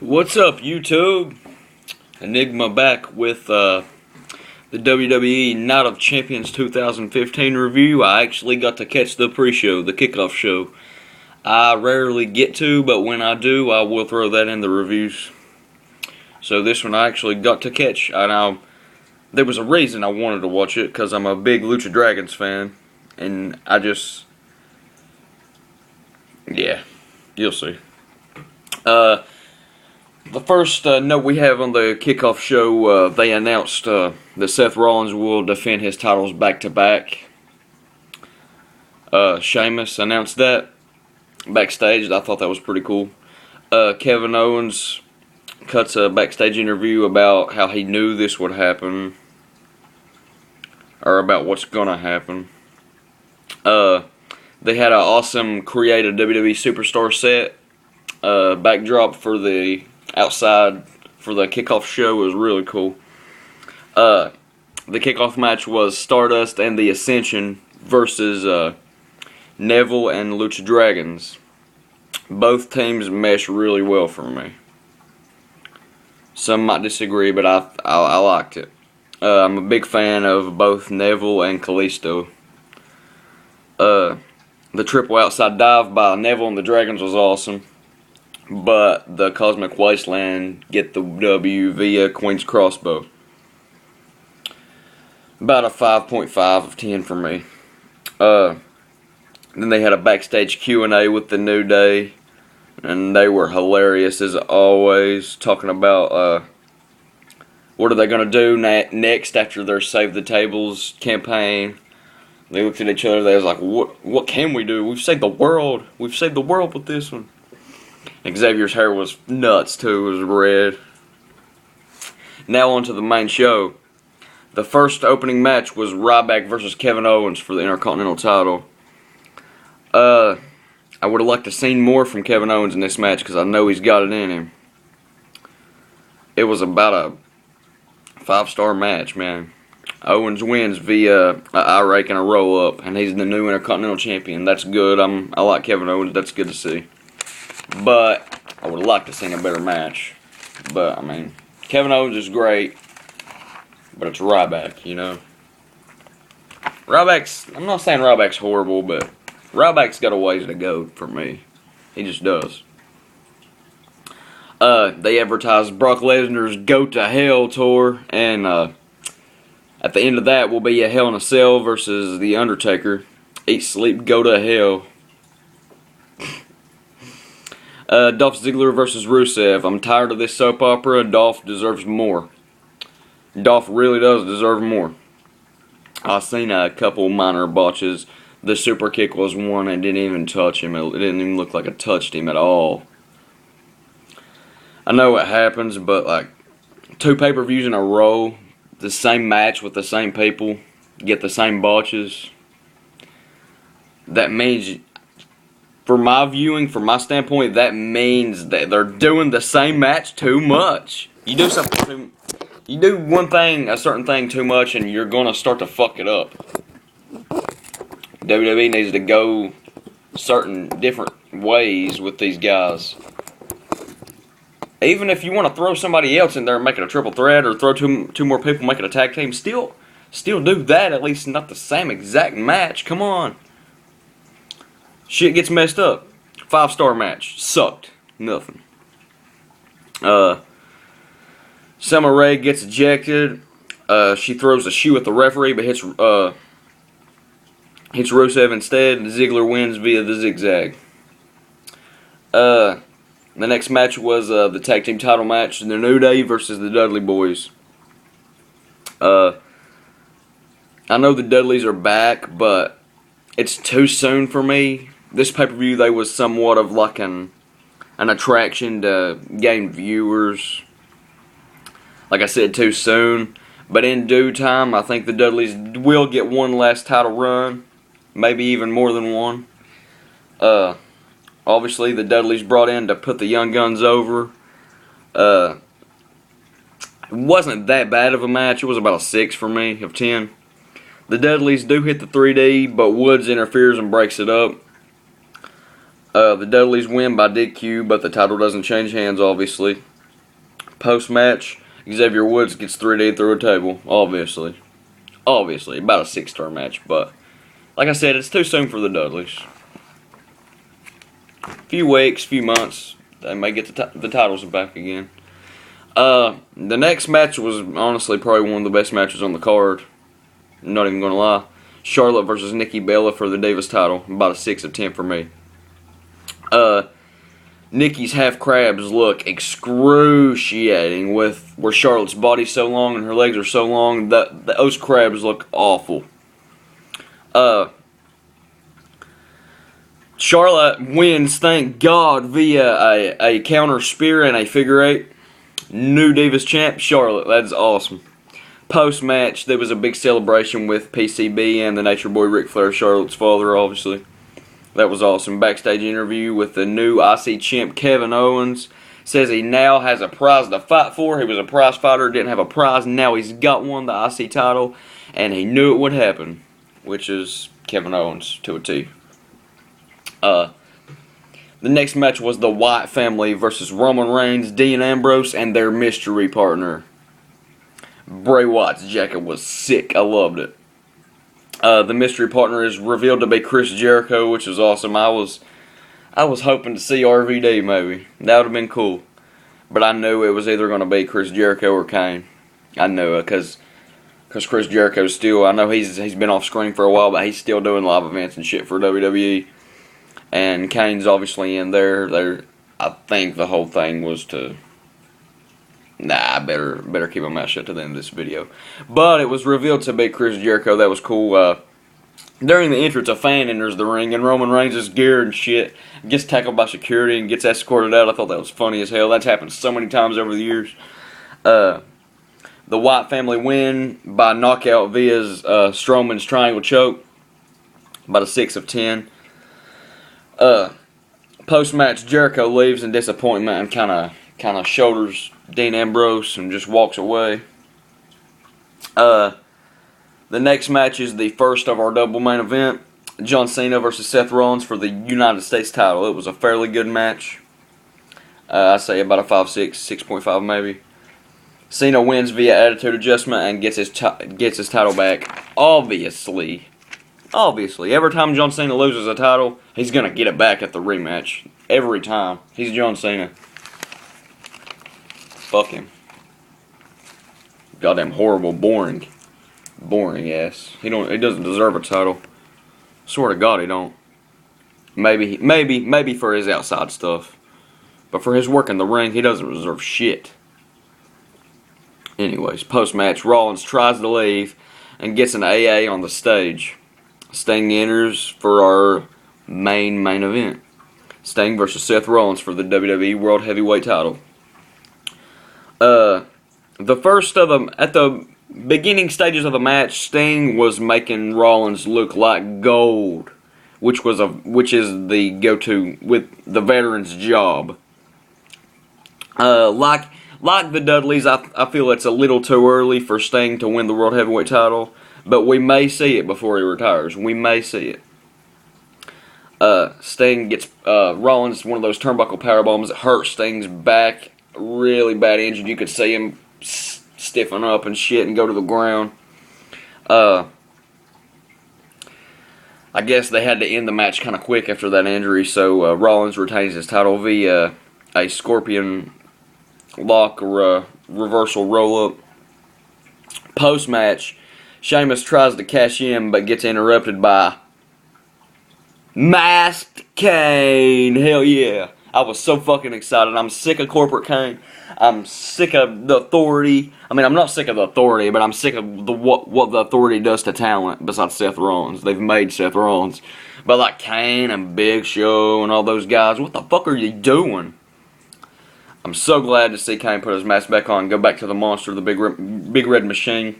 What's up, YouTube? Enigma back with the WWE Night of Champions 2015 review. I actually got to catch the pre-show, the kickoff show. I rarely get to, but when I do, I will throw that in the reviews. So this one I actually got to catch, and there was a reason I wanted to watch it, because I'm a big Lucha Dragons fan, and yeah, you'll see. The first note we have on the kickoff show, they announced that Seth Rollins will defend his titles back-to-back. Sheamus announced that backstage. I thought that was pretty cool. Kevin Owens cuts a backstage interview about how he knew this would happen, or about what's gonna happen. They had an awesome creative WWE Superstar set. Backdrop for the outside for the kickoff show was really cool. The kickoff match was Stardust and the Ascension versus Neville and Lucha Dragons. Both teams meshed really well for me. Some might disagree, but I liked it. I'm a big fan of both Neville and Kalisto. The triple outside dive by Neville and the Dragons was awesome. But the Cosmic Wasteland get the W via Queen's Crossbow. About a 5.5 of 10 for me. Then they had a backstage Q&A with the New Day, and they were hilarious as always, talking about what are they going to do next after their Save the Tables campaign. They looked at each other, they was like, what can we do? We've saved the world. We've saved the world with this one. Xavier's hair was nuts too, it was red. Now on to the main show. The first opening match was Ryback versus Kevin Owens for the Intercontinental title. I would have liked to have seen more from Kevin Owens in this match because I know he's got it in him. It was about a 5-star match, man. Owens wins via an eye rake and a roll up, and he's the new Intercontinental Champion. That's good. I like Kevin Owens. That's good to see. But I would like to see a better match. But I mean, Kevin Owens is great, but it's Ryback, you know. I'm not saying Ryback's horrible, but Ryback's got a ways to go for me. He just does. They advertised Brock Lesnar's Go to Hell tour, and at the end of that will be a Hell in a Cell versus The Undertaker. Eat, sleep, go to hell. Dolph Ziggler versus Rusev. I'm tired of this soap opera. Dolph deserves more. Dolph really does deserve more. I've seen a couple minor botches. The super kick was one and didn't even touch him. It didn't even look like it touched him at all. I know it happens, but like 2 pay-per-views in a row, the same match with the same people, get the same botches. That means, for my viewing, from my standpoint, that means that they're doing the same match too much. You do you do one thing, a certain thing too much, and you're gonna start to fuck it up. WWE needs to go certain different ways with these guys. Even if you want to throw somebody else in there and make it a triple threat, or throw two more people, make it a tag team, still do that. At least not the same exact match. Come on. Shit gets messed up. 5-star match. Sucked. Nothing. Summer Rae gets ejected. She throws a shoe at the referee, but hits Rusev instead. Ziggler wins via the zigzag. The next match was the tag team title match. The New Day versus the Dudley Boys. I know the Dudleys are back, but it's too soon for me. This pay-per-view, they was somewhat of like an attraction to gain viewers. Like I said, too soon. But in due time, I think the Dudleys will get one last title run. Maybe even more than one. Obviously, the Dudleys brought in to put the Young Guns over. It wasn't that bad of a match. It was about a 6 for me, of 10. The Dudleys do hit the 3D, but Woods interferes and breaks it up. The Dudleys win by DQ, but the title doesn't change hands, obviously. Post-match, Xavier Woods gets 3D through a table, obviously. Obviously, about a 6-star match, but like I said, it's too soon for the Dudleys. Few weeks, few months, they may get the titles back again. The next match was honestly probably one of the best matches on the card. I'm not even going to lie. Charlotte versus Nikki Bella for the Divas title, about a 6 of 10 for me. Nikki's half crabs look excruciating with where Charlotte's body's so long and her legs are so long. Those crabs look awful. Charlotte wins, thank God, via a counter spear and a figure 8. New Divas champ, Charlotte. That's awesome. Post-match, there was a big celebration with PCB and the Nature Boy Ric Flair, Charlotte's father, obviously. That was awesome. Backstage interview with the new IC champ, Kevin Owens. Says he now has a prize to fight for. He was a prize fighter, didn't have a prize. Now he's got one, the IC title. And he knew it would happen. Which is Kevin Owens to a T. The next match was the Wyatt family versus Roman Reigns, Dean Ambrose, and their mystery partner. Bray Wyatt's jacket was sick. I loved it. The mystery partner is revealed to be Chris Jericho, which is awesome. I was hoping to see RVD maybe. That would have been cool. But I knew it was either going to be Chris Jericho or Kane. I knew it because Chris Jericho still, I know he's been off screen for a while, but he's still doing live events and shit for WWE. And Kane's obviously in there. I think the whole thing was to... Nah, I better keep my mouth shut to the end of this video. But it was revealed to be Chris Jericho. That was cool. During the entrance, a fan enters the ring, and Roman Reigns' gear and shit gets tackled by security and gets escorted out. I thought that was funny as hell. That's happened so many times over the years. The Wyatt family win by knockout via Strowman's triangle choke. About a 6 of 10. Post-match, Jericho leaves in disappointment and kind of shoulders Dean Ambrose and just walks away. The next match is the first of our double main event. John Cena versus Seth Rollins for the United States title. It was a fairly good match. I say about a 5.6, 6.5 maybe. Cena wins via attitude adjustment and gets his title back. Obviously, every time John Cena loses a title, he's going to get it back at the rematch. Every time. He's John Cena. Fuck him. Goddamn horrible, boring ass. He doesn't deserve a title. Swear to God he don't. Maybe for his outside stuff. But for his work in the ring, he doesn't deserve shit. Anyways, post-match, Rollins tries to leave and gets an AA on the stage. Sting enters for our main event. Sting versus Seth Rollins for the WWE World Heavyweight title. The first of them, at the beginning stages of the match, Sting was making Rollins look like gold, which is the go-to with the veteran's job. Like the Dudleys, I feel it's a little too early for Sting to win the World Heavyweight title, but we may see it before he retires. We may see it. Sting gets Rollins one of those turnbuckle powerbombs that hurts Sting's back. Really bad injury. You could see him stiffen up and shit and go to the ground. I guess they had to end the match kind of quick after that injury, so Rollins retains his title via a scorpion lock or a reversal roll-up. Post-match, Sheamus tries to cash in but gets interrupted by Masked Kane. Hell yeah. I was so fucking excited. I'm sick of corporate Kane. I'm sick of the Authority. I mean, I'm not sick of the Authority, but I'm sick of what the Authority does to talent besides Seth Rollins. They've made Seth Rollins. But like Kane and Big Show and all those guys, what the fuck are you doing? I'm so glad to see Kane put his mask back on and go back to the monster, the big red machine.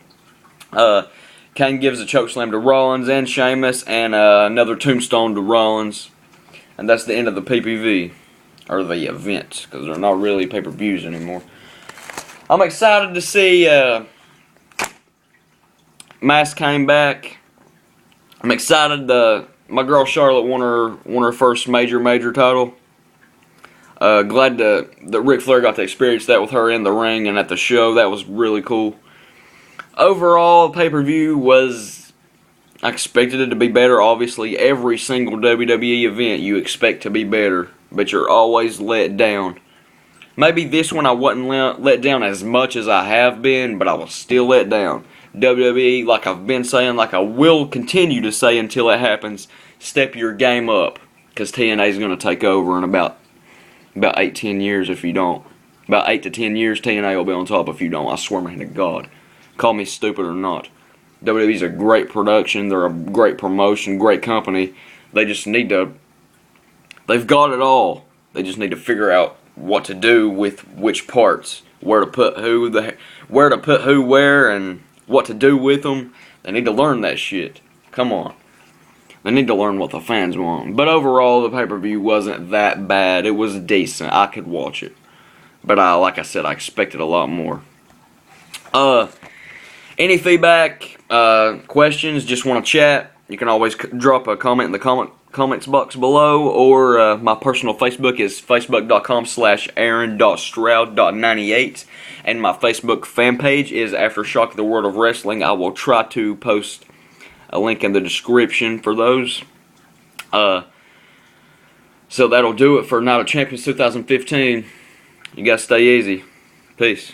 Kane gives a chokeslam to Rollins and Sheamus and another tombstone to Rollins. And that's the end of the PPV. Or the event, because they're not really pay-per-views anymore. I'm excited to see Mask came back. I'm excited my girl Charlotte won her first major title. Glad that Ric Flair got to experience that with her in the ring and at the show. That was really cool. Overall, pay-per-view was... I expected it to be better. Obviously, every single WWE event you expect to be better, but you're always let down. Maybe this one I wasn't let down as much as I have been, but I was still let down. WWE, like I've been saying, like I will continue to say until it happens, step your game up, because TNA is going to take over in about 8-10 years if you don't. About 8 to 10 years, TNA will be on top if you don't. I swear my hand to God. Call me stupid or not. WWE's a great production. They're a great promotion, great company. They just need to... They've got it all. They just need to figure out what to do with which parts. Where to put who, where, and what to do with them. They need to learn that shit. Come on. They need to learn what the fans want. But overall, the pay-per-view wasn't that bad. It was decent. I could watch it. But like I said, I expected a lot more. Any feedback, questions, just want to chat, you can always drop a comment in the comments box below, or my personal Facebook is facebook.com/aaron.stroud.98, and my Facebook fan page is Aftershock of the World of Wrestling. I will try to post a link in the description for those. So that'll do it for Night of Champions 2015. You guys stay easy. Peace.